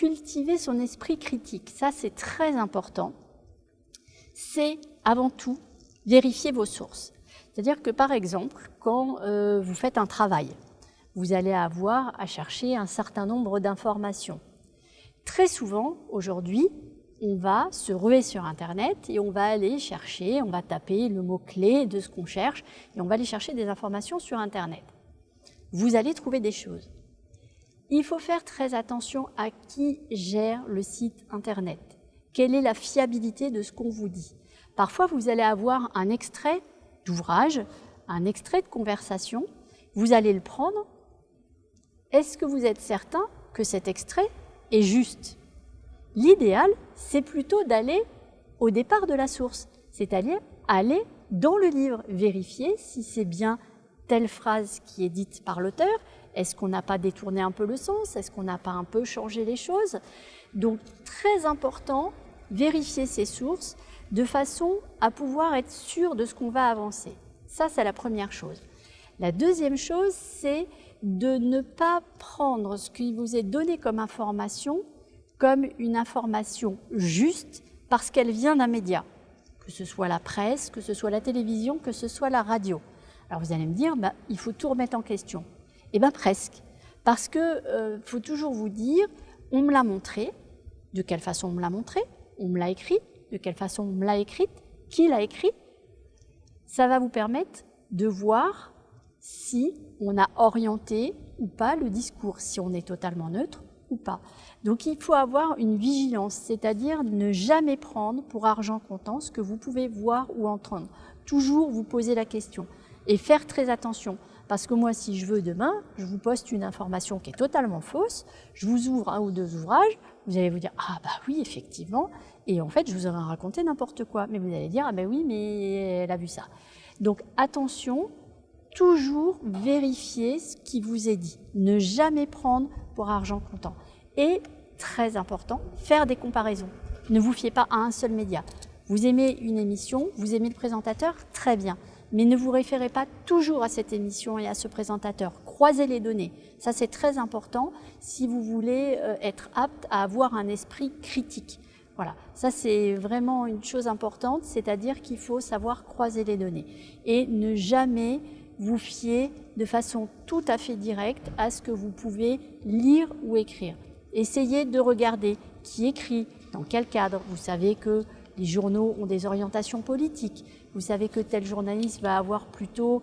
cultiver son esprit critique, ça c'est très important, c'est avant tout vérifier vos sources. C'est-à-dire que par exemple, quand vous faites un travail, vous allez avoir à chercher un certain nombre d'informations. Très souvent, aujourd'hui, on va se ruer sur Internet et on va aller chercher, on va taper le mot-clé de ce qu'on cherche et on va aller chercher des informations sur Internet. Vous allez trouver des choses. Il faut faire très attention à qui gère le site Internet. Quelle est la fiabilité de ce qu'on vous dit? Parfois, vous allez avoir un extrait d'ouvrage, un extrait de conversation, vous allez le prendre. Est-ce que vous êtes certain que cet extrait est juste? L'idéal, c'est plutôt d'aller au départ de la source, c'est-à-dire aller dans le livre, vérifier si c'est bien telle phrase qui est dite par l'auteur, est-ce qu'on n'a pas détourné un peu le sens, est-ce qu'on n'a pas un peu changé les choses. Donc très important, vérifier ses sources de façon à pouvoir être sûr de ce qu'on va avancer. Ça, c'est la première chose. La deuxième chose, c'est de ne pas prendre ce qui vous est donné comme information comme une information juste parce qu'elle vient d'un média, que ce soit la presse, que ce soit la télévision, que ce soit la radio. Alors vous allez me dire, il faut tout remettre en question. Eh bien presque, parce que faut toujours vous dire, on me l'a montré, de quelle façon on me l'a montré, on me l'a écrit, de quelle façon on me l'a écrite, qui l'a écrit. Ça va vous permettre de voir si on a orienté ou pas le discours, si on est totalement neutre ou pas. Donc il faut avoir une vigilance, c'est-à-dire ne jamais prendre pour argent comptant ce que vous pouvez voir ou entendre. Toujours vous poser la question et faire très attention. Parce que moi, si je veux demain, je vous poste une information qui est totalement fausse, je vous ouvre un ou deux ouvrages, vous allez vous dire « Ah bah oui, effectivement », et en fait, je vous aurais raconté n'importe quoi. Mais vous allez dire « Ah bah oui, mais elle a vu ça ». Donc attention, toujours vérifier ce qui vous est dit. Ne jamais prendre pour argent comptant. Et, très important, faire des comparaisons. Ne vous fiez pas à un seul média. Vous aimez une émission, vous aimez le présentateur, très bien. Mais ne vous référez pas toujours à cette émission et à ce présentateur. Croisez les données. Ça, c'est très important si vous voulez être apte à avoir un esprit critique. Voilà, ça c'est vraiment une chose importante, c'est-à-dire qu'il faut savoir croiser les données et ne jamais vous fier de façon tout à fait directe à ce que vous pouvez lire ou écrire. Essayez de regarder qui écrit, dans quel cadre. Vous savez que les journaux ont des orientations politiques. Vous savez que tel journaliste va avoir plutôt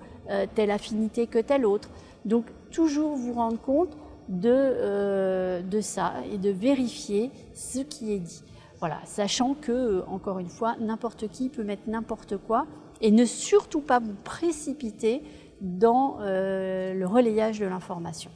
telle affinité que tel autre. Donc, toujours vous rendre compte de ça et de vérifier ce qui est dit. Voilà, sachant que, encore une fois, n'importe qui peut mettre n'importe quoi et ne surtout pas vous précipiter dans le relayage de l'information.